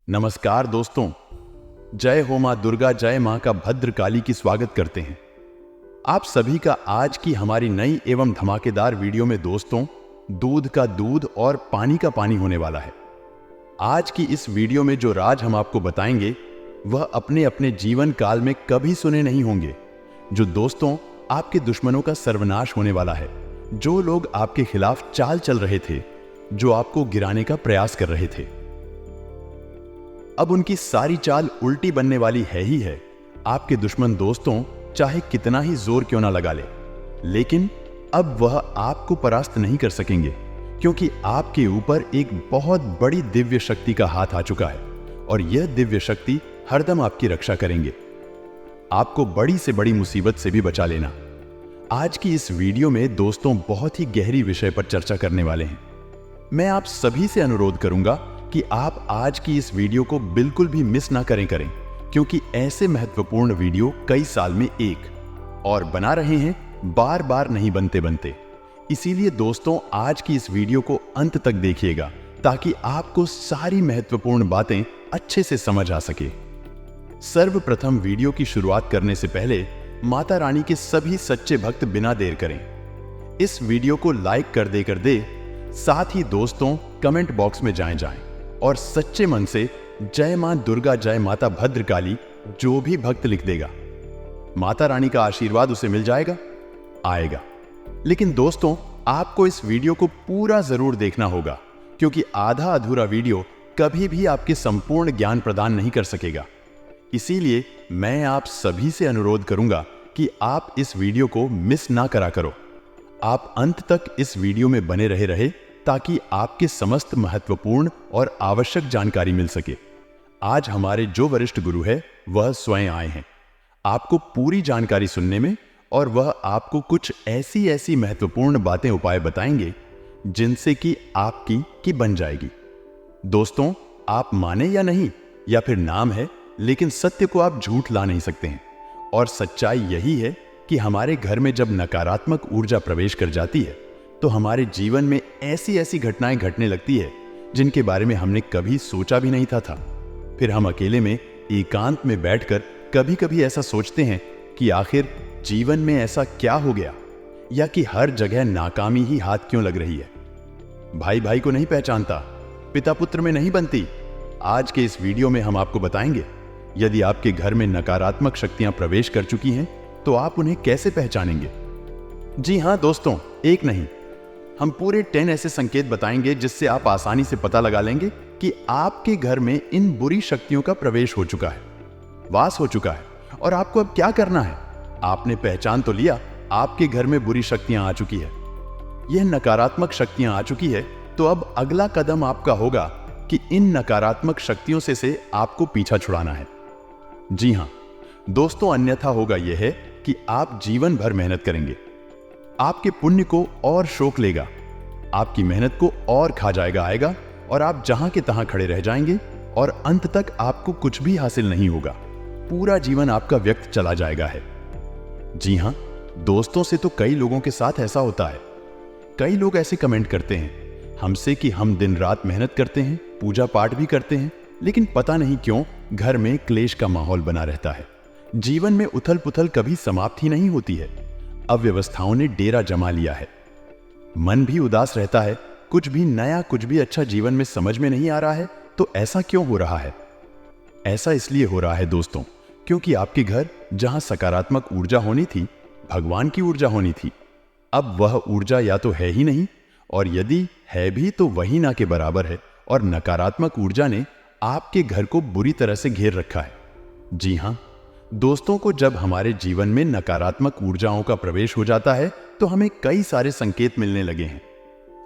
नमस्कार दोस्तों, जय हो मां दुर्गा, जय मां का भद्र काली की स्वागत करते हैं। आप सभी का आज की हमारी नई एवं धमाकेदार वीडियो में दोस्तों दूध का दूध और पानी का पानी होने वाला है। आज की इस वीडियो में जो राज हम आपको बताएंगे वह अपने अपने जीवन काल में कभी सुने नहीं होंगे। जो दोस्तों आपके दुश्मनों का सर्वनाश होने वाला है, जो लोग आपके खिलाफ चाल चल रहे थे, जो आपको गिराने का प्रयास कर रहे थे, अब उनकी सारी चाल उल्टी बनने वाली है ही है। आपके दुश्मन दोस्तों चाहे कितना ही जोर क्यों ना लगा ले, लेकिन अब वह आपको परास्त नहीं कर सकेंगे, क्योंकि आपके ऊपर एक बहुत बड़ी दिव्य शक्ति का हाथ आ चुका है और यह दिव्य शक्ति हरदम आपकी रक्षा करेंगे, आपको बड़ी से बड़ी मुसीबत से भी बचा लेना। आज की इस वीडियो में दोस्तों बहुत ही गहरी विषय पर चर्चा करने वाले हैं। मैं आप सभी से अनुरोध करूंगा कि आप आज की इस वीडियो को बिल्कुल भी मिस ना करें, क्योंकि ऐसे महत्वपूर्ण वीडियो कई साल में एक और बना रहे हैं, बार बार नहीं बनते। इसीलिए दोस्तों आज की इस वीडियो को अंत तक देखिएगा, ताकि आपको सारी महत्वपूर्ण बातें अच्छे से समझ आ सके। सर्वप्रथम वीडियो की शुरुआत करने से पहले माता रानी के सभी सच्चे भक्त बिना देर करें इस वीडियो को लाइक कर दे, साथ ही दोस्तों कमेंट बॉक्स में जाएं और सच्चे मन से जय मां दुर्गा, जय माता भद्रकाली जो भी भक्त लिख देगा, माता रानी का आशीर्वाद उसे मिल आएगा। लेकिन दोस्तों आपको इस वीडियो को पूरा जरूर देखना होगा, क्योंकि आधा अधूरा वीडियो कभी भी आपके संपूर्ण ज्ञान प्रदान नहीं कर सकेगा। इसीलिए मैं आप सभी से अनुरोध करूंगा कि आप इस वीडियो को मिस ना करा करो। आप अंत तक इस वीडियो में बने रहे ताकि आपके समस्त महत्वपूर्ण और आवश्यक जानकारी मिल सके। आज हमारे जो वरिष्ठ गुरु है वह स्वयं आए हैं आपको पूरी जानकारी सुनने में, और वह आपको कुछ ऐसी महत्वपूर्ण बातें उपाय बताएंगे जिनसे कि आपकी की बन जाएगी। दोस्तों आप माने या नहीं, या फिर नाम है, लेकिन सत्य को आप झूठ ला नहीं सकते हैं। और सच्चाई यही है कि हमारे घर में जब नकारात्मक ऊर्जा प्रवेश कर जाती है तो हमारे जीवन में ऐसी घटनाएं घटने लगती है जिनके बारे में हमने कभी सोचा भी नहीं था। फिर हम अकेले में एकांत में बैठकर कभी ऐसा सोचते हैं कि आखिर जीवन में ऐसा क्या हो गया, या कि हर जगह नाकामी ही हाथ क्यों लग रही है। भाई को नहीं पहचानता, पिता पुत्र में नहीं बनती। आज के इस वीडियो में हम आपको बताएंगे, यदि आपके घर में नकारात्मक शक्तियां प्रवेश कर चुकी हैं तो आप उन्हें कैसे पहचानेंगे। जी हां दोस्तों, एक नहीं, हम पूरे 10 ऐसे संकेत बताएंगे जिससे आप आसानी से पता लगा लेंगे कि आपके घर में इन बुरी शक्तियों का प्रवेश हो चुका है, वास हो चुका है, और आपको अब क्या करना है। आपने पहचान तो लिया आपके घर में बुरी शक्तियां आ चुकी है, यह नकारात्मक शक्तियां आ चुकी है, तो अब अगला कदम आपका होगा कि इन नकारात्मक शक्तियों से आपको पीछा छुड़ाना है। जी हां दोस्तों, अन्यथा होगा यह है कि आप जीवन भर मेहनत करेंगे, आपके पुण्य को और शोक लेगा, आपकी मेहनत को और खा आएगा, और आप जहां के तहां खड़े रह जाएंगे और अंत तक आपको कुछ भी हासिल नहीं होगा। पूरा जीवन आपका व्यर्थ चला जाएगा है। जी हां दोस्तों, से तो कई लोगों के साथ ऐसा होता है। कई लोग ऐसे कमेंट करते हैं हमसे कि हम दिन रात मेहनत करते हैं, पूजा पाठ भी करते हैं, लेकिन पता नहीं क्यों घर में क्लेश का माहौल बना रहता है। जीवन में उथल पुथल कभी समाप्त ही नहीं होती है। अव्यवस्थाओं ने डेरा जमा लिया है, मन भी उदास रहता है, कुछ भी नया, कुछ भी अच्छा जीवन में समझ में नहीं आ रहा है। तो ऐसा क्यों हो रहा है? ऐसा इसलिए हो रहा है दोस्तों, क्योंकि आपके घर जहां सकारात्मक ऊर्जा होनी थी, भगवान की ऊर्जा होनी थी, अब वह ऊर्जा या तो है ही नहीं, और यदि है भी तो वही ना के बराबर है, और नकारात्मक ऊर्जा ने आपके घर को बुरी तरह से घेर रखा है। जी हां दोस्तों, को जब हमारे जीवन में नकारात्मक ऊर्जाओं का प्रवेश हो जाता है तो हमें कई सारे संकेत मिलने लगे हैं।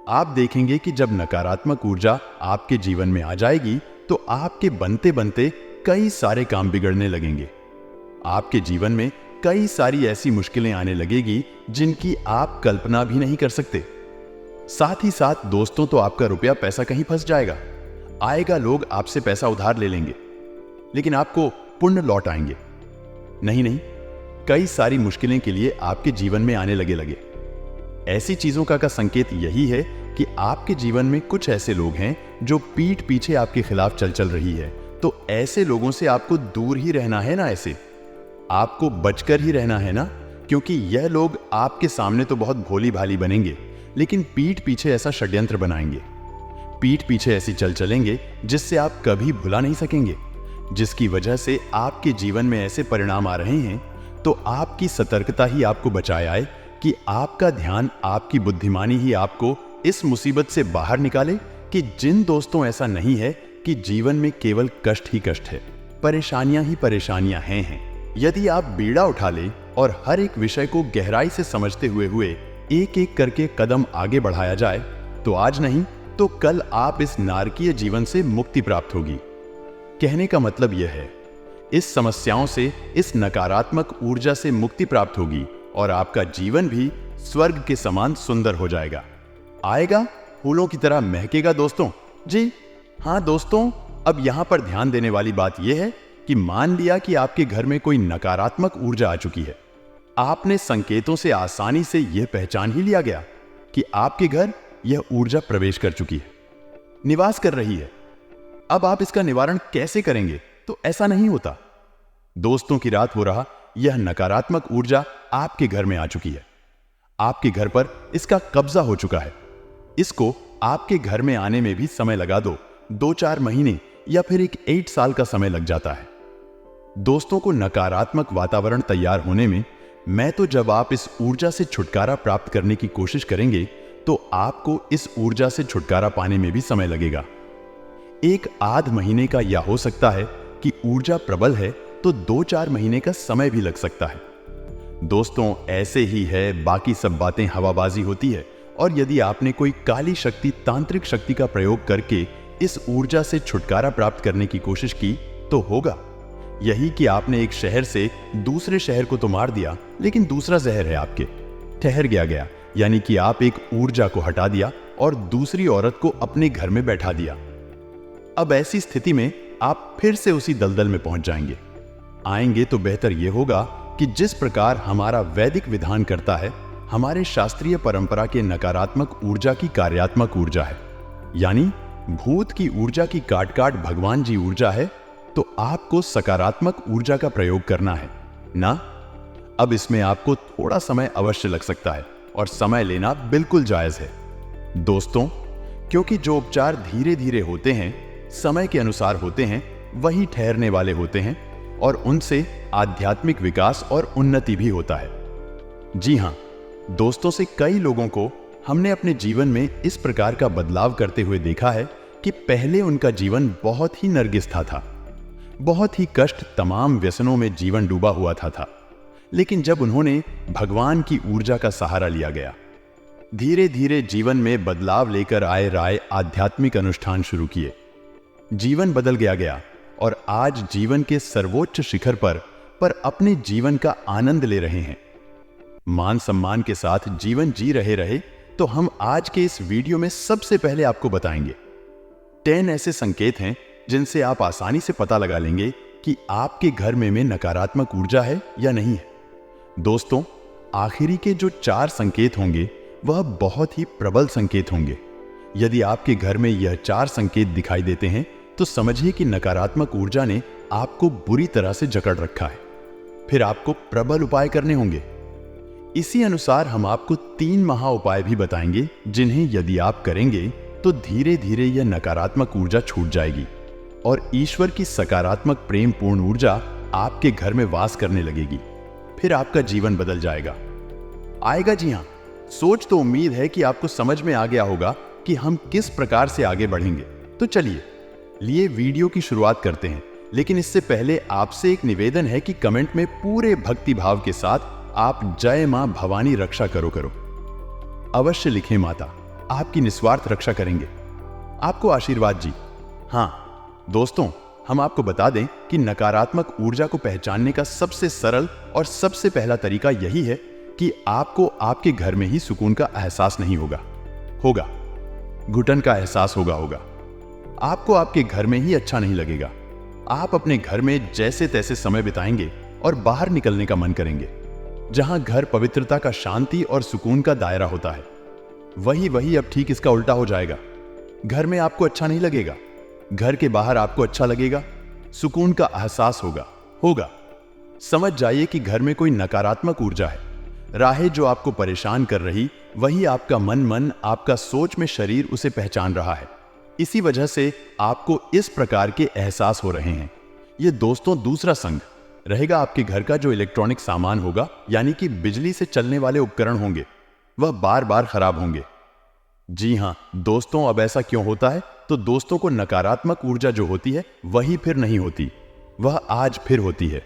आप देखेंगे कि जब नकारात्मक ऊर्जा आपके जीवन में आ जाएगी तो आपके बनते कई सारे काम बिगड़ने लगेंगे। आपके जीवन में कई सारी ऐसी मुश्किलें आने लगेगी जिनकी आप कल्पना भी नहीं कर सकते। साथ ही साथ दोस्तों, तो आपका रुपया पैसा कहीं फंस आएगा, लोग आपसे पैसा उधार ले लेंगे, लेकिन आपको पुण्य लौट आएंगे। नहीं, कई सारी मुश्किलें के लिए आपके जीवन में आने लगे। ऐसी चीजों का संकेत यही है कि आपके जीवन में कुछ ऐसे लोग हैं जो पीठ पीछे आपके खिलाफ चल रही है, तो ऐसे लोगों से आपको दूर ही रहना है ना, ऐसे आपको बचकर ही रहना है ना, क्योंकि यह लोग आपके सामने तो बहुत भोली भाली बनेंगे, लेकिन पीठ पीछे ऐसा षड्यंत्र बनाएंगे, पीठ पीछे ऐसी चल चलेंगे जिससे आप कभी भुला नहीं सकेंगे, जिसकी वजह से आपके जीवन में ऐसे परिणाम आ रहे हैं। तो आपकी सतर्कता ही आपको बचाए आए कि आपका ध्यान, आपकी बुद्धिमानी ही आपको इस मुसीबत से बाहर निकाले कि जिन दोस्तों ऐसा नहीं है कि जीवन में केवल कष्ट ही कष्ट है, परेशानियां ही परेशानियां हैं। यदि आप बीड़ा उठा ले और हर एक विषय को गहराई से समझते हुए एक एक करके कदम आगे बढ़ाया जाए, तो आज नहीं तो कल आप इस नारकीय जीवन से मुक्ति प्राप्त होगी। कहने का मतलब यह है, इस समस्याओं से, इस नकारात्मक ऊर्जा से मुक्ति प्राप्त होगी और आपका जीवन भी स्वर्ग के समान सुंदर हो जाएगा, आएगा फूलों की तरह महकेगा। दोस्तों जी हाँ दोस्तों, अब यहां पर ध्यान देने वाली बात यह है कि मान लिया कि आपके घर में कोई नकारात्मक ऊर्जा आ चुकी है, आपने संकेतों से आसानी से यह पहचान ही लिया गया कि आपके घर यह ऊर्जा प्रवेश कर चुकी है, निवास कर रही है। अब आप इसका निवारण कैसे करेंगे? तो ऐसा नहीं होता। दोस्तों की रात हो रहा, यह नकारात्मक ऊर्जा आपके घर में आ चुकी है, आपके घर पर इसका कब्जा हो चुका है। इसको आपके घर में आने में भी समय लगा दो, 2-4 महीने या फिर एक 8 साल का समय लग जाता है दोस्तों को नकारात्मक वातावरण तैयार होने में। मैं तो जब आप इस ऊर्जा से छुटकारा प्राप्त करने की कोशिश करेंगे तो आपको इस ऊर्जा से छुटकारा पाने में भी समय लगेगा, 1-8 महीने का, या हो सकता है कि ऊर्जा प्रबल है तो 2-4 महीने का समय भी लग सकता है। दोस्तों ऐसे ही है, बाकी सब बातें हवाबाजी होती है। और यदि आपने कोई काली शक्ति, तांत्रिक शक्ति का प्रयोग करके इस ऊर्जा से छुटकारा प्राप्त करने की कोशिश की तो होगा यही कि आपने एक शहर से दूसरे शहर को तो मार दिया, लेकिन दूसरा जहर है आपके ठहर गया, यानी कि आप एक ऊर्जा को हटा दिया और दूसरी औरत को अपने घर में बैठा दिया। अब ऐसी स्थिति में आप फिर से उसी दलदल में पहुंच जाएंगे। आएंगे तो बेहतर यह होगा कि जिस प्रकार हमारा वैदिक विधान करता है, हमारे शास्त्रीय परंपरा के नकारात्मक ऊर्जा की कार्यात्मक ऊर्जा है, यानी भूत की ऊर्जा की काट भगवान जी ऊर्जा है, तो आपको सकारात्मक ऊर्जा का प्रयोग करना है ना। अब इसमें आपको थोड़ा समय अवश्य लग सकता है और समय लेना बिल्कुल जायज है दोस्तों, क्योंकि जो उपचार धीरे धीरे होते हैं, समय के अनुसार होते हैं, वही ठहरने वाले होते हैं और उनसे आध्यात्मिक विकास और उन्नति भी होता है। जी हाँ दोस्तों, से कई लोगों को हमने अपने जीवन में इस प्रकार का बदलाव करते हुए देखा है कि पहले उनका जीवन बहुत ही नरगिस्ता था, बहुत ही कष्ट, तमाम व्यसनों में जीवन डूबा हुआ था। लेकिन जब उन्होंने भगवान की ऊर्जा का सहारा लिया गया, धीरे धीरे जीवन में बदलाव लेकर आए राय आध्यात्मिक अनुष्ठान शुरू किए, जीवन बदल गया और आज जीवन के सर्वोच्च शिखर पर अपने जीवन का आनंद ले रहे हैं, मान सम्मान के साथ जीवन जी रहे। तो हम आज के इस वीडियो में सबसे पहले आपको बताएंगे 10 ऐसे संकेत हैं जिनसे आप आसानी से पता लगा लेंगे कि आपके घर में नकारात्मक ऊर्जा है या नहीं है। दोस्तों आखिरी के जो 4 संकेत होंगे वह बहुत ही प्रबल संकेत होंगे। यदि आपके घर में यह 4 संकेत दिखाई देते हैं तो समझिए कि नकारात्मक ऊर्जा ने आपको बुरी तरह से जकड़ रखा है। फिर आपको प्रबल उपाय करने होंगे। इसी अनुसार हम आपको 3 महा उपाय भी बताएंगे, जिन्हें यदि आप करेंगे तो धीरे धीरे यह नकारात्मक ऊर्जा छूट जाएगी और ईश्वर की सकारात्मक प्रेम पूर्ण ऊर्जा आपके घर में वास करने लगेगी। फिर आपका जीवन बदल जाएगा, आएगा। जी हाँ, सोच तो उम्मीद है कि आपको समझ में आ गया होगा कि हम किस प्रकार से आगे बढ़ेंगे। तो चलिए वीडियो की शुरुआत करते हैं, लेकिन इससे पहले आपसे एक निवेदन है कि कमेंट में पूरे भक्ति भाव के साथ आप जय मां भवानी रक्षा करो अवश्य लिखें। माता आपकी निस्वार्थ रक्षा करेंगे, आपको आशीर्वाद जी। हाँ दोस्तों, हम आपको बता दें कि नकारात्मक ऊर्जा को पहचानने का सबसे सरल और सबसे पहला तरीका यही है कि आपको आपके घर में ही सुकून का एहसास नहीं होगा, घुटन का एहसास होगा। आपको आपके घर में ही अच्छा नहीं लगेगा। आप अपने घर में जैसे तैसे समय बिताएंगे और बाहर निकलने का मन करेंगे। जहां घर पवित्रता का, शांति और सुकून का दायरा होता है, वही अब ठीक इसका उल्टा हो जाएगा। घर में आपको अच्छा नहीं लगेगा, घर के बाहर आपको अच्छा लगेगा। सुकून का एहसास होगा। समझ जाइए कि घर में कोई नकारात्मक ऊर्जा है। राहें जो आपको परेशान कर रही, वही आपका मन आपका सोच में शरीर उसे पहचान रहा है। इसी वजह से आपको इस प्रकार के एहसास हो रहे हैं। ये दोस्तों दूसरा संग रहेगा आपके घर का जो इलेक्ट्रॉनिक सामान होगा, यानी कि बिजली से चलने वाले उपकरण होंगे, वह बार बार खराब होंगे। जी हां दोस्तों, अब ऐसा क्यों होता है? तो दोस्तों को नकारात्मक ऊर्जा जो होती है वही फिर नहीं होती, वह आज फिर होती है।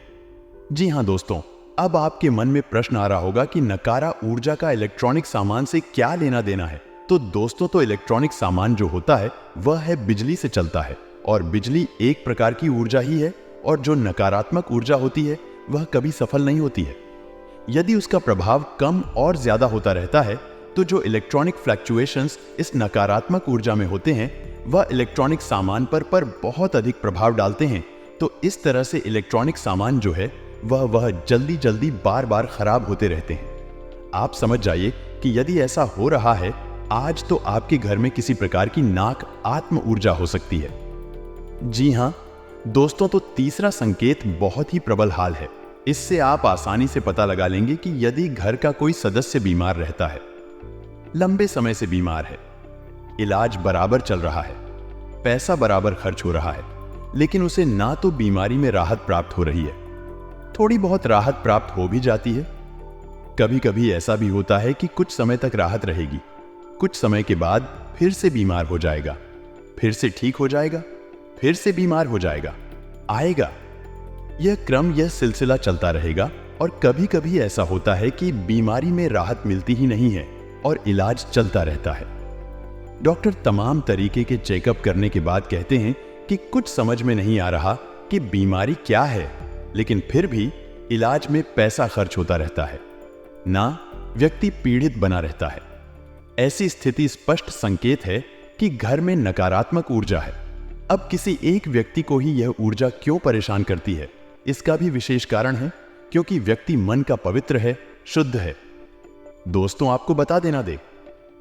जी हां दोस्तों, अब आपके मन में प्रश्न आ रहा होगा कि नकारा ऊर्जा का इलेक्ट्रॉनिक सामान से क्या लेना देना है? तो दोस्तों, तो इलेक्ट्रॉनिक सामान जो होता है वह है बिजली से चलता है, और बिजली एक प्रकार की ऊर्जा ही है, और जो नकारात्मक ऊर्जा होती है वह कभी सफल नहीं होती है। यदि उसका प्रभाव कम और ज्यादा होता रहता है, तो जो इलेक्ट्रॉनिक फ्लक्चुएशंस इस नकारात्मक ऊर्जा में होते हैं वह इलेक्ट्रॉनिक सामान पर बहुत अधिक प्रभाव डालते हैं। तो इस तरह से इलेक्ट्रॉनिक सामान जो है वह जल्दी बार बार खराब होते रहते हैं। आप समझ जाइए कि यदि ऐसा हो रहा है आज, तो आपके घर में किसी प्रकार की नाक आत्म ऊर्जा हो सकती है। जी हां दोस्तों, तो तीसरा संकेत बहुत ही प्रबल हाल है। इससे आप आसानी से पता लगा लेंगे कि यदि घर का कोई सदस्य बीमार रहता है, लंबे समय से बीमार है, इलाज बराबर चल रहा है, पैसा बराबर खर्च हो रहा है, लेकिन उसे ना तो बीमारी में राहत प्राप्त हो रही है, थोड़ी बहुत राहत प्राप्त हो भी जाती है। कभी कभी ऐसा भी होता है कि कुछ समय तक राहत रहेगी, कुछ समय के बाद फिर से बीमार हो जाएगा, फिर से ठीक हो जाएगा, फिर से बीमार हो जाएगा, आएगा। यह सिलसिला चलता रहेगा। और कभी कभी ऐसा होता है कि बीमारी में राहत मिलती ही नहीं है और इलाज चलता रहता है। डॉक्टर तमाम तरीके के चेकअप करने के बाद कहते हैं कि कुछ समझ में नहीं आ रहा कि बीमारी क्या है, लेकिन फिर भी इलाज में पैसा खर्च होता रहता है, ना व्यक्ति पीड़ित बना रहता है। ऐसी स्थिति स्पष्ट संकेत है कि घर में नकारात्मक ऊर्जा है। अब किसी एक व्यक्ति को ही यह ऊर्जा क्यों परेशान करती है, इसका भी विशेष कारण है, क्योंकि व्यक्ति मन का पवित्र है, शुद्ध है। दोस्तों, आपको बता देना दे,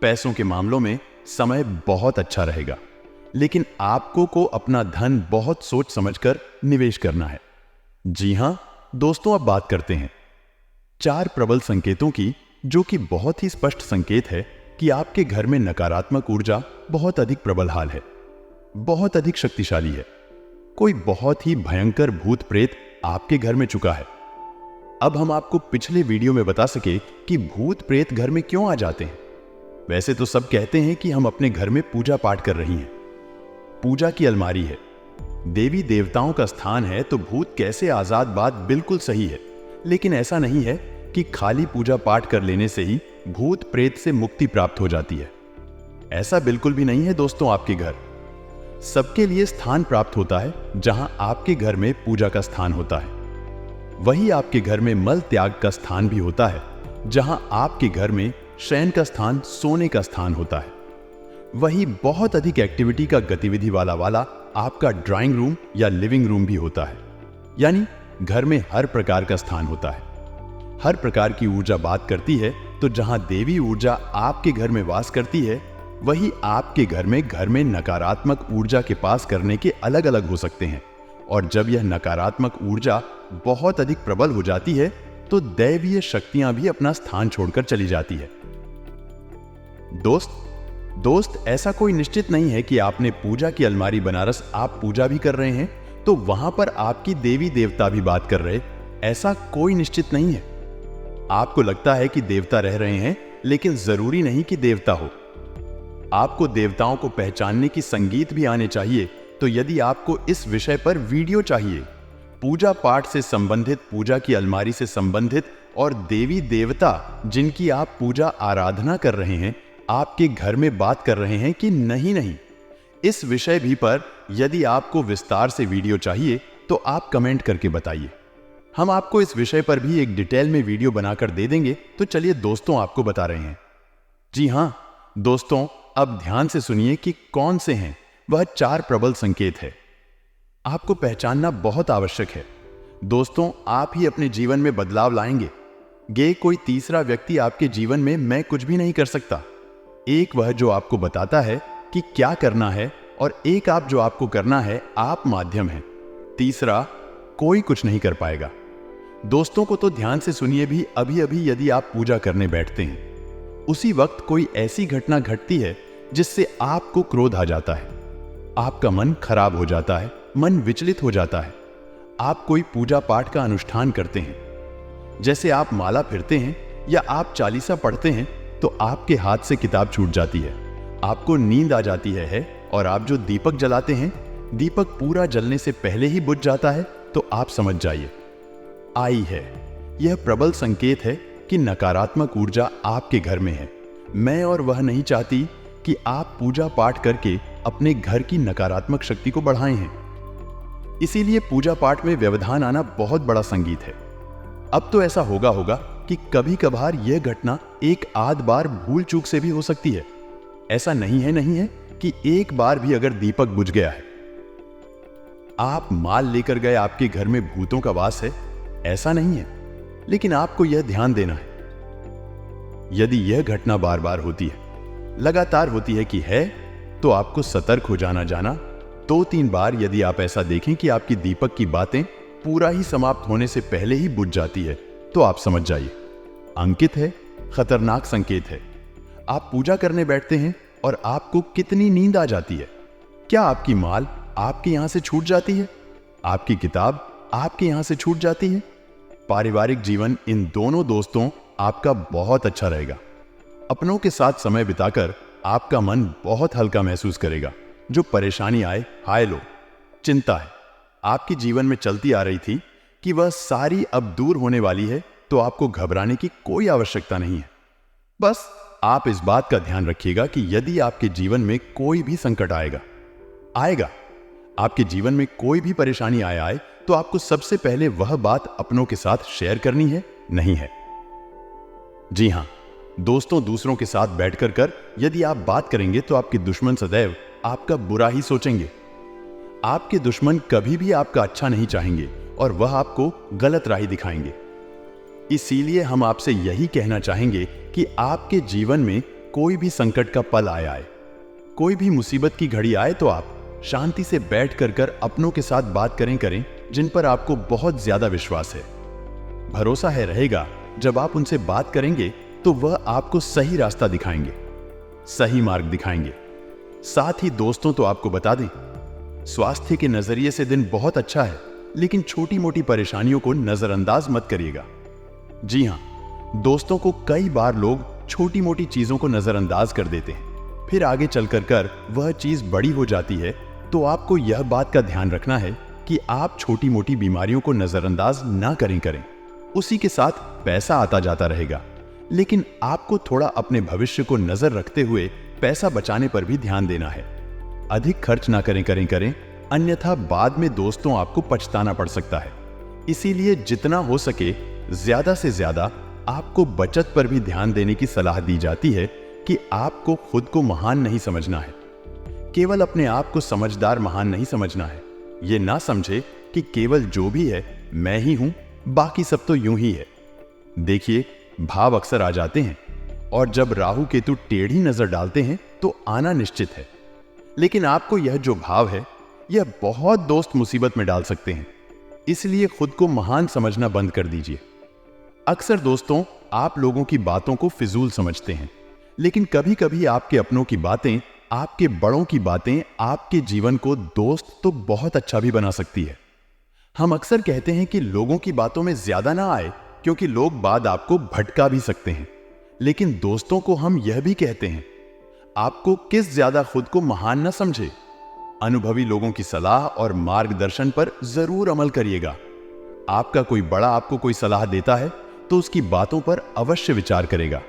पैसों के मामलों में समय बहुत अच्छा रहेगा, लेकिन आपको को अपना धन बहुत सोच समझकर निवेश करना है। जी हां दोस्तों, अब बात करते हैं 4 प्रबल संकेतों की, जो कि बहुत ही स्पष्ट संकेत है कि आपके घर में नकारात्मक ऊर्जा बहुत अधिक प्रबल हाल है, बहुत अधिक शक्तिशाली है। कोई बहुत ही भयंकर भूत प्रेत आपके घर में चुका है। अब हम आपको पिछले वीडियो में बता सके कि भूत प्रेत घर में क्यों आ जाते हैं। वैसे तो सब कहते हैं कि हम अपने घर में पूजा पाठ कर रही हैं, पूजा की अलमारी है, देवी देवताओं का स्थान है, तो भूत कैसे आजाद, बात बिल्कुल सही है। लेकिन ऐसा नहीं है कि खाली पूजा पाठ कर लेने से ही भूत प्रेत से मुक्ति प्राप्त हो जाती है। ऐसा बिल्कुल भी नहीं है दोस्तों। आपके घर सबके लिए स्थान प्राप्त होता है, जहां आपके घर में पूजा का स्थान होता है, वही आपके घर में मल त्याग का स्थान भी होता है, जहां आपके घर में शयन का स्थान, सोने का स्थान होता है, वही बहुत अधिक एक्टिविटी का गतिविधि वाला आपका ड्राइंग रूम या लिविंग रूम भी होता है। यानी घर में हर प्रकार का स्थान होता है। हर प्रकार की ऊर्जा बात करती है, तो जहां देवी ऊर्जा आपके घर में वास करती है, वही आपके घर में नकारात्मक ऊर्जा के पास करने के अलग अलग हो सकते हैं। और जब यह नकारात्मक ऊर्जा बहुत अधिक प्रबल हो जाती है, तो दैवीय शक्तियां भी अपना स्थान छोड़कर चली जाती है। दोस्त, ऐसा कोई निश्चित नहीं है कि आपने पूजा की अलमारी बनारस आप पूजा भी कर रहे हैं तो वहां पर आपकी देवी देवता भी बात कर रहे, ऐसा कोई निश्चित नहीं है। आपको लगता है कि देवता रह रहे हैं, लेकिन जरूरी नहीं कि देवता हो। आपको देवताओं को पहचानने की संगीत भी आने चाहिए। तो यदि आपको इस विषय पर वीडियो चाहिए, पूजा पाठ से संबंधित, पूजा की अलमारी से संबंधित, और देवी देवता जिनकी आप पूजा आराधना कर रहे हैं आपके घर में बात कर रहे हैं कि नहीं, इस विषय भी पर यदि आपको विस्तार से वीडियो चाहिए तो आप कमेंट करके बताइए। हम आपको इस विषय पर भी एक डिटेल में वीडियो बनाकर दे देंगे। तो चलिए दोस्तों, आपको बता रहे हैं। जी हां दोस्तों, अब ध्यान से सुनिए कि कौन से हैं वह 4 प्रबल संकेत है। आपको पहचानना बहुत आवश्यक है। दोस्तों, आप ही अपने जीवन में बदलाव लाएंगे। कोई तीसरा व्यक्ति आपके जीवन में मैं कुछ भी नहीं कर सकता। एक वह जो आपको बताता है कि क्या करना है, और एक आप जो आपको करना है, आप माध्यम हैं। तीसरा, कोई कुछ नहीं कर पाएगा। दोस्तों को तो ध्यान से सुनिए भी, अभी अभी यदि आप पूजा करने बैठते हैं, उसी वक्त कोई ऐसी घटना घटती है जिससे आपको क्रोध आ जाता है, आपका मन खराब हो जाता है, मन विचलित हो जाता है। आप कोई पूजा पाठ का अनुष्ठान करते हैं, जैसे आप माला फिरते हैं या आप चालीसा पढ़ते हैं, तो आपके हाथ से किताब छूट जाती है, आपको नींद आ जाती है और आप जो दीपक जलाते हैं, दीपक पूरा जलने से पहले ही बुझ जाता है, तो आप समझ जाइए आई है। यह प्रबल संकेत है कि नकारात्मक ऊर्जा आपके घर में है। मैं और वह नहीं चाहती कि आप पूजा पाठ करके अपने घर की नकारात्मक शक्ति को बढ़ाए हैं। इसीलिए पूजा पाठ में व्यवधान आना बहुत बड़ा संगीत है। अब तो ऐसा होगा कि कभी कभार यह घटना एक आध बार भूल चूक से भी हो सकती है। ऐसा नहीं है कि एक बार भी अगर दीपक बुझ गया है, आप माल लेकर गए, आपके घर में भूतों का वास है, ऐसा नहीं है। लेकिन आपको यह ध्यान देना है, यदि यह घटना बार बार होती है, लगातार होती है कि है, तो आपको सतर्क हो जाना। 2-3 बार यदि आप ऐसा देखें कि आपकी दीपक की बातें पूरा ही समाप्त होने से पहले ही बुझ जाती है, तो आप समझ जाइए अंकित है, खतरनाक संकेत है। आप पूजा करने बैठते हैं और आपको कितनी नींद आ जाती है। क्या आपकी माल आपके यहां से छूट जाती है? आपकी किताब आपके यहां से छूट जाती है? पारिवारिक जीवन, इन दोनों दोस्तों आपका बहुत अच्छा रहेगा। अपनों के साथ समय बिताकर आपका मन बहुत हल्का महसूस करेगा। जो परेशानी आए, हाय लो, चिंता है, आपके जीवन में चलती आ रही थी कि वह सारी अब दूर होने वाली है, तो आपको घबराने की कोई आवश्यकता नहीं है। बस आप इस बात का ध्यान रखिएगा कि यदि आपके जीवन में कोई भी संकट आएगा, आपके जीवन में कोई भी परेशानी आए, तो आपको सबसे पहले वह बात अपनों के साथ शेयर करनी है, नहीं है? जी हां, दोस्तों, दूसरों के साथ बैठकर यदि आप बात करेंगे तो आपके दुश्मन सदैव आपका बुरा ही सोचेंगे। आपके दुश्मन कभी भी आपका अच्छा नहीं चाहेंगे और वह आपको गलत राह दिखाएंगे। इसीलिए हम आपसे यही कहना चाहेंगे कि आपके जीवन में कोई भी संकट का पल आए, कोई भी मुसीबत की घड़ी आए, तो आप शांति से बैठ कर अपनों के साथ बात करें जिन पर आपको बहुत ज्यादा विश्वास है, भरोसा है रहेगा। जब आप उनसे बात करेंगे तो वह आपको सही रास्ता दिखाएंगे, सही मार्ग दिखाएंगे। साथ ही दोस्तों, तो आपको बता दें, स्वास्थ्य के नजरिए से दिन बहुत अच्छा है, लेकिन छोटी मोटी परेशानियों को नजरअंदाज मत करिएगा। जी हां, दोस्तों को कई बार लोग छोटी मोटी चीजों को नजरअंदाज कर देते हैं, फिर आगे चलकर वह चीज बड़ी हो जाती है। तो आपको यह बात का ध्यान रखना है कि आप छोटी मोटी बीमारियों को नजरअंदाज ना करें। उसी के साथ पैसा आता जाता रहेगा, लेकिन आपको थोड़ा अपने भविष्य को नजर रखते हुए पैसा बचाने पर भी ध्यान देना है। अधिक खर्च ना करें, अन्यथा बाद में दोस्तों आपको पछताना पड़ सकता है। इसीलिए जितना हो सके ज्यादा से ज्यादा आपको बचत पर भी ध्यान देने की सलाह दी जाती है कि आपको खुद को महान नहीं समझना है, केवल अपने आप को समझदार महान नहीं समझना है। यह ना समझे कि केवल जो भी है मैं ही हूं, बाकी सब तो यूं ही है। देखिए, भाव अक्सर आ जाते हैं और जब राहु केतु टेढ़ी नजर डालते हैं तो आना निश्चित है, लेकिन आपको यह जो भाव है, यह बहुत दोस्त मुसीबत में डाल सकते हैं। इसलिए खुद को महान समझना बंद कर दीजिए। अक्सर दोस्तों, आप लोगों की बातों को फिजूल समझते हैं, लेकिन कभी कभी आपके अपनों की बातें, आपके बड़ों की बातें आपके जीवन को दोस्त तो बहुत अच्छा भी बना सकती है। हम अक्सर कहते हैं कि लोगों की बातों में ज्यादा ना आए, क्योंकि लोग बात आपको भटका भी सकते हैं। लेकिन दोस्तों को हम यह भी कहते हैं, आपको किस ज्यादा खुद को महान न समझे। अनुभवी लोगों की सलाह और मार्गदर्शन पर जरूर अमल करिएगा। आपका कोई बड़ा आपको कोई सलाह देता है तो उसकी बातों पर अवश्य विचार करेगा।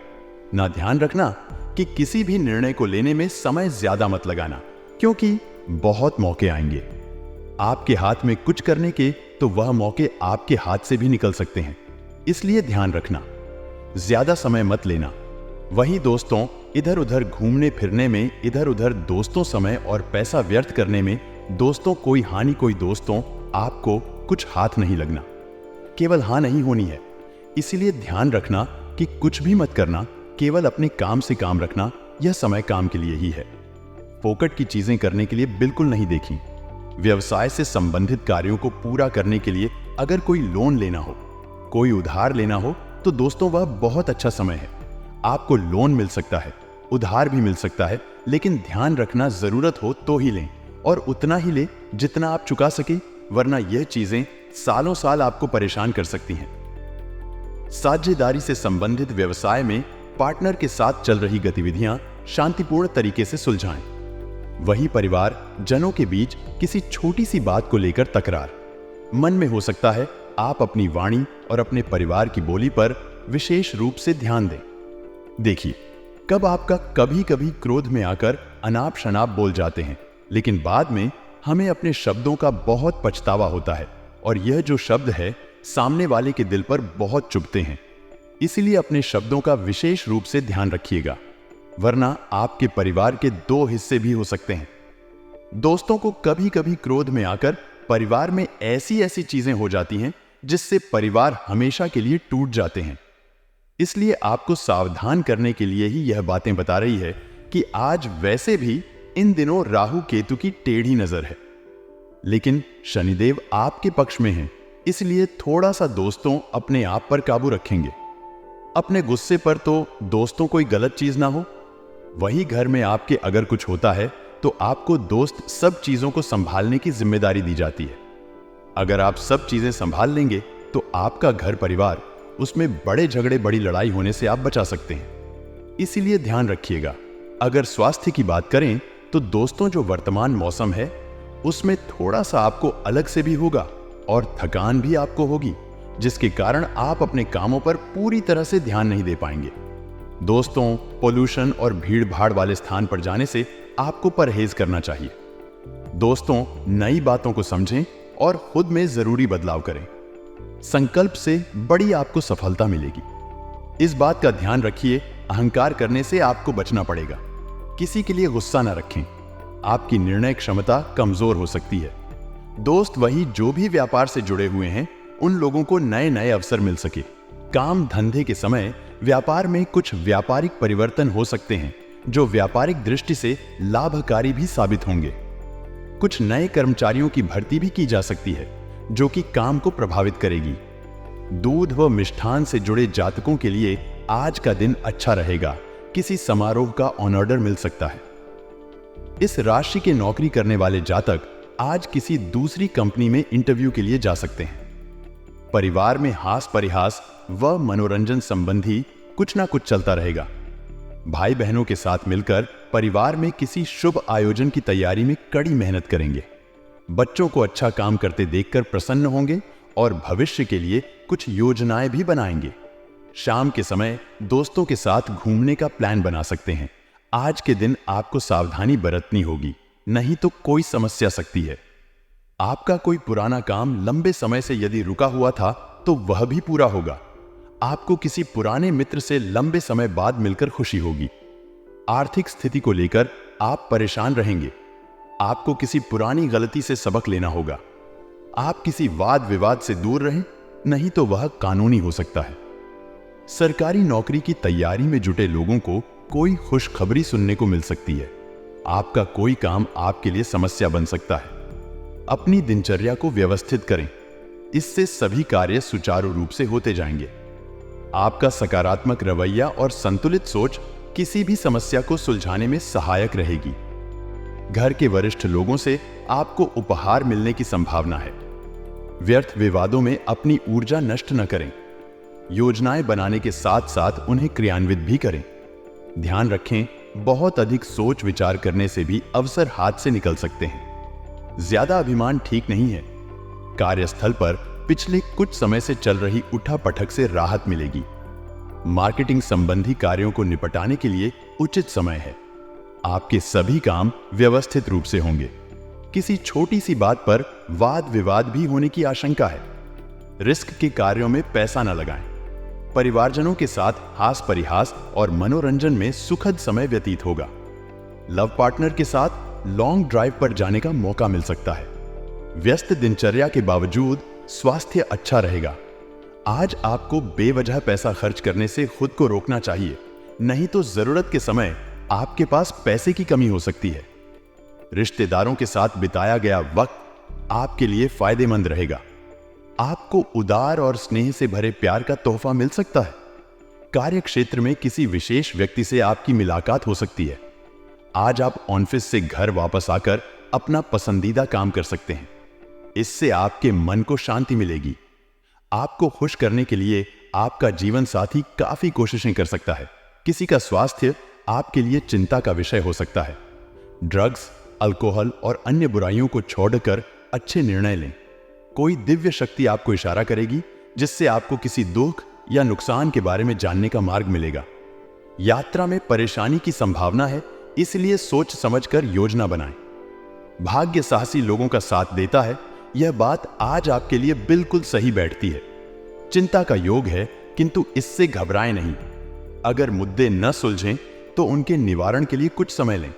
ना ध्यान रखना कि किसी भी निर्णय को लेने में समय ज्यादा मत लगाना, क्योंकि बहुत मौके आएंगे आपके हाथ में कुछ करने के, तो वह मौके आपके हाथ से भी निकल सकते हैं। इसलिए ध्यान रखना, ज्यादा समय मत लेना। वही दोस्तों, इधर उधर घूमने फिरने में, इधर उधर दोस्तों समय और पैसा व्यर्थ करने में दोस्तों कोई हानि, कोई दोस्तों आपको कुछ हाथ नहीं लगना, केवल हां नहीं होनी है। इसीलिए ध्यान रखना कि कुछ भी मत करना, केवल अपने काम से काम रखना। यह समय काम के लिए ही है, फोकट की चीजें करने के लिए बिल्कुल नहीं देखी। व्यवसाय से संबंधित कार्यों को पूरा करने के लिए अगर कोई लोन लेना हो, कोई उधार लेना हो, तो दोस्तों वह बहुत अच्छा समय है। आपको लोन मिल सकता है, उधार भी मिल सकता है, लेकिन ध्यान रखना जरूरत हो तो ही लें और उतना ही लें जितना आप चुका सके, वरना यह चीजें सालों साल आपको परेशान कर सकती हैं। साझेदारी से संबंधित व्यवसाय में पार्टनर के साथ चल रही गतिविधियां शांतिपूर्ण तरीके से सुलझाएं। वही परिवार जनों के बीच किसी छोटी सी बात को लेकर तकरार, मन में हो सकता है आप अपनी वाणी और अपने परिवार की बोली पर विशेष रूप से ध्यान दें। देखिए, कब आपका कभी कभी क्रोध में आकर अनाप शनाप बोल जाते हैं, लेकिन बाद में हमें अपने शब्दों का बहुत पछतावा होता है और यह जो शब्द है सामने वाले के दिल पर बहुत चुभते हैं। इसलिए अपने शब्दों का विशेष रूप से ध्यान रखिएगा, वरना आपके परिवार के दो हिस्से भी हो सकते हैं। दोस्तों को कभी कभी क्रोध में आकर परिवार में ऐसी ऐसी चीजें हो जाती हैं जिससे परिवार हमेशा के लिए टूट जाते हैं। इसलिए आपको सावधान करने के लिए ही यह बातें बता रही है कि आज वैसे भी इन दिनों राहु केतु की टेढ़ी नजर है, लेकिन शनिदेव आपके पक्ष में हैं, इसलिए थोड़ा सा दोस्तों अपने आप पर काबू रखेंगे। अपने गुस्से पर तो दोस्तों कोई गलत चीज ना हो। वही घर में आपके अगर कुछ होता है तो आपको दोस्त सब चीजों को संभालने की जिम्मेदारी दी जाती है। अगर आप सब चीजें संभाल लेंगे तो आपका घर परिवार, उसमें बड़े झगड़े बड़ी लड़ाई होने से आप बचा सकते हैं। इसीलिए ध्यान रखिएगा। अगर स्वास्थ्य की बात करें तो दोस्तों जो वर्तमान मौसम है उसमें थोड़ा सा आपको अलग से भी होगा और थकान भी आपको होगी, जिसके कारण आप अपने कामों पर पूरी तरह से ध्यान नहीं दे पाएंगे। दोस्तों, पोल्यूशन और भीड़ भाड़ वाले स्थान पर जाने से आपको परहेज करना चाहिए। दोस्तों, नई बातों को समझें और खुद में जरूरी बदलाव करें। संकल्प से बड़ी आपको सफलता मिलेगी। इस बात का ध्यान रखिए, अहंकार करने से आपको बचना पड़ेगा। किसी के लिए गुस्सा न रखें, आपकी निर्णय क्षमता कमजोर हो सकती है। दोस्त वही जो भी व्यापार से जुड़े हुए हैं, उन लोगों को नए नए अवसर मिल सके। काम धंधे के समय व्यापार में कुछ व्यापारिक परिवर्तन हो सकते हैं जो व्यापारिक दृष्टि से लाभकारी भी साबित होंगे। कुछ नए कर्मचारियों की भर्ती भी की जा सकती है जो कि काम को प्रभावित करेगी। दूध व मिष्ठान से जुड़े जातकों के लिए आज का दिन अच्छा रहेगा। किसी समारोह का ऑनर मिल सकता है। इस राशि के नौकरी करने वाले जातक आज किसी दूसरी कंपनी में इंटरव्यू के लिए जा सकते हैं। परिवार में हास परिहास व मनोरंजन संबंधी कुछ ना कुछ चलता रहेगा। भाई बहनों के साथ मिलकर परिवार में किसी शुभ आयोजन की तैयारी में कड़ी मेहनत करेंगे। बच्चों को अच्छा काम करते देखकर प्रसन्न होंगे और भविष्य के लिए कुछ योजनाएं भी बनाएंगे। शाम के समय दोस्तों के साथ घूमने का प्लान बना सकते हैं। आज के दिन आपको सावधानी बरतनी होगी, नहीं तो कोई समस्या सकती है। आपका कोई पुराना काम लंबे समय से यदि रुका हुआ था तो वह भी पूरा होगा। आपको किसी पुराने मित्र से लंबे समय बाद मिलकर खुशी होगी। आर्थिक स्थिति को लेकर आप परेशान रहेंगे। आपको किसी पुरानी गलती से सबक लेना होगा। आप किसी वाद विवाद से दूर रहें, नहीं तो वह कानूनी हो सकता है। सरकारी नौकरी की तैयारी में जुटे लोगों को कोई खुशखबरी सुनने को मिल सकती है। आपका कोई काम आपके लिए समस्या बन सकता है। अपनी दिनचर्या को व्यवस्थित करें, इससे सभी कार्य सुचारू रूप से होते जाएंगे। आपका सकारात्मक रवैया और संतुलित सोच किसी भी समस्या को सुलझाने में सहायक रहेगी। घर के वरिष्ठ लोगों से आपको उपहार मिलने की संभावना है। व्यर्थ विवादों में अपनी ऊर्जा नष्ट न करें। योजनाएं बनाने के साथ साथ उन्हें क्रियान्वित भी करें। ध्यान रखें, बहुत अधिक सोच विचार करने से भी अवसर हाथ से निकल सकते हैं। ज्यादा अभिमान ठीक नहीं है। कार्यस्थल पर पिछले कुछ समय से चल रही उठापटक से राहत मिलेगी। मार्केटिंग संबंधी कार्यों को निपटाने के लिए उचित समय है। आपके सभी काम व्यवस्थित रूप से होंगे। किसी छोटी सी बात पर वाद विवाद भी होने की आशंका है। रिस्क के कार्यों में पैसा न लगाएं। परिवारजनों के साथ हास परिहास और मनोरंजन में सुखद समय व्यतीत होगा। लव पार्टनर के साथ लॉन्ग ड्राइव पर जाने का मौका मिल सकता है। व्यस्त दिनचर्या के बावजूद स्वास्थ्य अच्छा रहेगा। आज आपको बेवजह पैसा खर्च करने से खुद को रोकना चाहिए, नहीं तो जरूरत के समय आपके पास पैसे की कमी हो सकती है। रिश्तेदारों के साथ बिताया गया वक्त आपके लिए फायदेमंद रहेगा। आपको उदार और स्नेह से भरे प्यार का तोहफा मिल सकता है। कार्य क्षेत्र में किसी विशेष व्यक्ति से आपकी मुलाकात हो सकती है। आज आप ऑफिस से घर वापस आकर अपना पसंदीदा काम कर सकते हैं। इससे आपके मन को शांति मिलेगी। आपको खुश करने के लिए आपका जीवन साथी काफी कोशिशें कर सकता है। किसी का स्वास्थ्य आपके लिए चिंता का विषय हो सकता है। ड्रग्स, अल्कोहल और अन्य बुराइयों को छोड़कर अच्छे निर्णय लें। कोई दिव्य शक्ति आपको इशारा करेगी, जिससे आपको किसी दुख या नुकसान के बारे में जानने का मार्ग मिलेगा। यात्रा में परेशानी की संभावना है, इसलिए सोच समझकर योजना बनाएं। भाग्य साहसी लोगों का साथ देता है। यह बात आज आपके लिए बिल्कुल सही बैठती है। चिंता का योग है, किंतु इससे घबराएं नहीं। अगर मुद्दे न सुलझें तो उनके निवारण के लिए कुछ समय लें।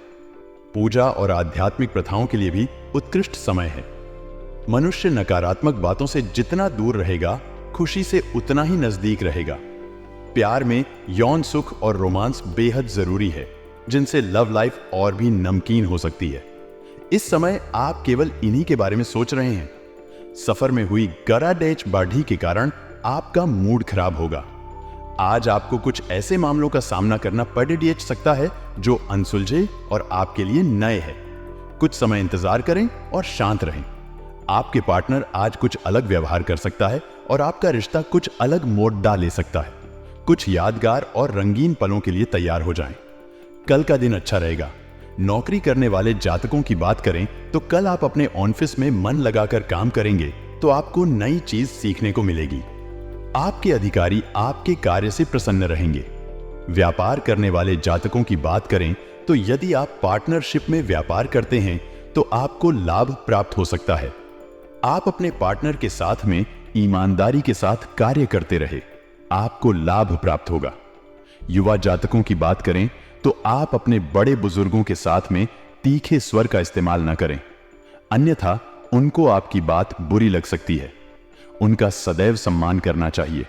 पूजा और आध्यात्मिक प्रथाओं के लिए भी उत्कृष्ट समय है। मनुष्य नकारात्मक बातों से जितना दूर रहेगा, खुशी से उतना ही नजदीक रहेगा। प्यार में यौन सुख और रोमांस बेहद जरूरी है, जिनसे लव लाइफ और भी नमकीन हो सकती है। इस समय आप केवल इन्हीं के बारे में सोच रहे हैं। सफर में हुई गराडेच बाढ़ी के कारण आपका मूड खराब होगा। आज आपको कुछ ऐसे मामलों का सामना करना पड़ सकता है जो अनसुलझे और आपके लिए नए हैं। कुछ समय इंतजार करें और शांत रहें। आपके पार्टनर आज कुछ अलग व्यवहार कर सकता है और आपका रिश्ता कुछ अलग मोड़ ले सकता है। कुछ यादगार और रंगीन पलों के लिए तैयार हो जाएं। कल का दिन अच्छा रहेगा। नौकरी करने वाले जातकों की बात करें तो कल आप अपने ऑफिस में मन लगाकर काम करेंगे तो आपको नई चीज सीखने को मिलेगी। आपके अधिकारी आपके कार्य से प्रसन्न रहेंगे। व्यापार करने वाले जातकों की बात करें तो यदि आप पार्टनरशिप में व्यापार करते हैं तो आपको लाभ प्राप्त हो सकता है। आप अपने पार्टनर के साथ में ईमानदारी के साथ कार्य करते रहे, आपको लाभ प्राप्त होगा। युवा जातकों की बात करें तो आप अपने बड़े बुजुर्गों के साथ में तीखे स्वर का इस्तेमाल न करें, अन्यथा उनको आपकी बात बुरी लग सकती है। उनका सदैव सम्मान करना चाहिए।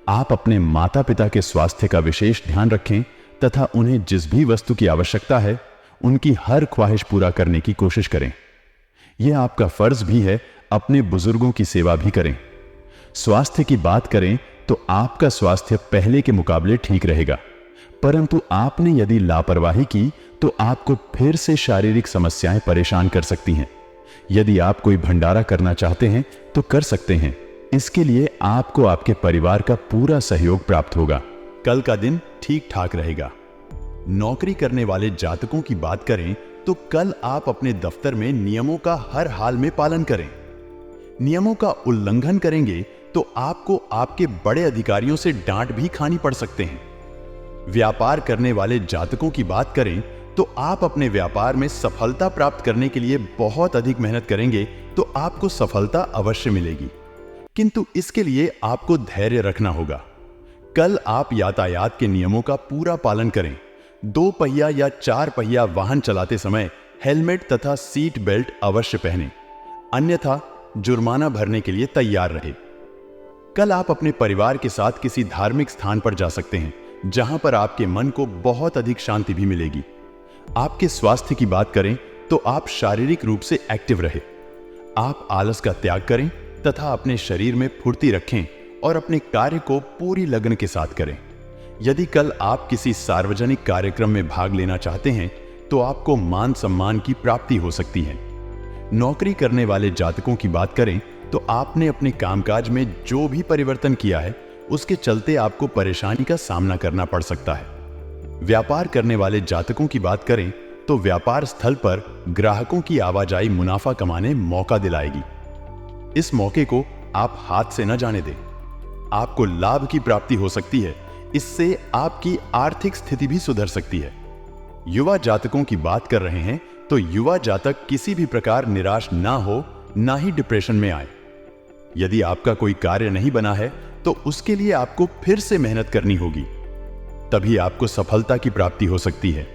आप अपने माता पिता के स्वास्थ्य का विशेष ध्यान रखें तथा उन्हें जिस भी वस्तु की आवश्यकता है उनकी हर ख्वाहिश पूरा करने की कोशिश करें। यह आपका फर्ज भी है, अपने बुजुर्गों की सेवा भी करें। स्वास्थ्य की बात करें तो आपका स्वास्थ्य पहले के मुकाबले ठीक रहेगा, परंतु आपने यदि लापरवाही की तो आपको फिर से शारीरिक समस्याएं परेशान कर सकती हैं। यदि आप कोई भंडारा करना चाहते हैं तो कर सकते हैं। इसके लिए आपको आपके परिवार का पूरा सहयोग प्राप्त होगा। कल का दिन ठीक ठाक रहेगा। नौकरी करने वाले जातकों की बात करें तो कल आप अपने दफ्तर में नियमों का हर हाल में पालन करें। नियमों का उल्लंघन करेंगे तो आपको आपके बड़े अधिकारियों से डांट भी खानी पड़ सकते हैं। व्यापार करने वाले जातकों की बात करें तो आप अपने व्यापार में सफलता प्राप्त करने के लिए बहुत अधिक मेहनत करेंगे तो आपको सफलता अवश्य मिलेगी, किंतु इसके लिए आपको धैर्य रखना होगा। कल आप यातायात के नियमों का पूरा पालन करें। 2 पहिया या 4 पहिया वाहन चलाते समय हेलमेट तथा सीट बेल्ट अवश्य पहनें, अन्यथा जुर्माना भरने के लिए तैयार रहे। कल आप अपने परिवार के साथ किसी धार्मिक स्थान पर जा सकते हैं, जहां पर आपके मन को बहुत अधिक शांति भी मिलेगी। आपके स्वास्थ्य की बात करें तो आप शारीरिक रूप से एक्टिव रहे। आप आलस का त्याग करें तथा अपने शरीर में फुर्ती रखें और अपने कार्य को पूरी लगन के साथ करें। यदि कल आप किसी सार्वजनिक कार्यक्रम में भाग लेना चाहते हैं तो आपको मान सम्मान की प्राप्ति हो सकती है। नौकरी करने वाले जातकों की बात करें तो आपने अपने कामकाज में जो भी परिवर्तन किया है उसके चलते आपको परेशानी का सामना करना पड़ सकता है। व्यापार करने वाले जातकों की बात करें तो व्यापार स्थल पर ग्राहकों की आवाजाही मुनाफा कमाने मौका दिलाएगी। इस मौके को आप हाथ से न जाने दें। आपको लाभ की प्राप्ति हो सकती है, इससे आपकी आर्थिक स्थिति भी सुधर सकती है। युवा जातकों की बात कर रहे हैं तो युवा जातक किसी भी प्रकार निराश ना हो, ना ही डिप्रेशन में आए। यदि आपका कोई कार्य नहीं बना है तो उसके लिए आपको फिर से मेहनत करनी होगी, तभी आपको सफलता की प्राप्ति हो सकती है।